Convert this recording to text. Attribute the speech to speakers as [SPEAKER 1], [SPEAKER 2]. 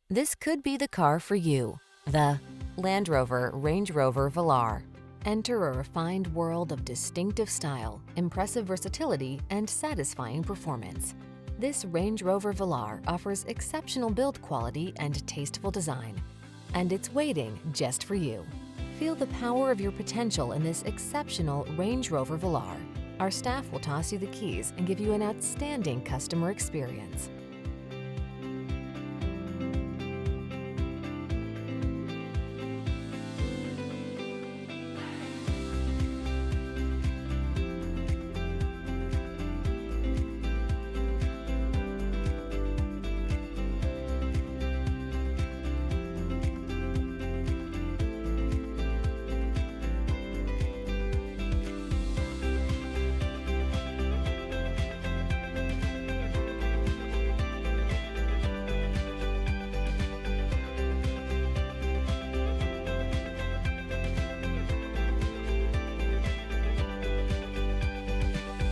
[SPEAKER 1] This could be the car for you. The Land Rover Range Rover Velar. Enter a refined world of distinctive style, impressive versatility, and satisfying performance. This Range Rover Velar offers exceptional build quality and tasteful design. And it's waiting just for you. Feel the power of your potential in this exceptional Range Rover Velar. Our staff will toss you the keys and give you an outstanding customer experience.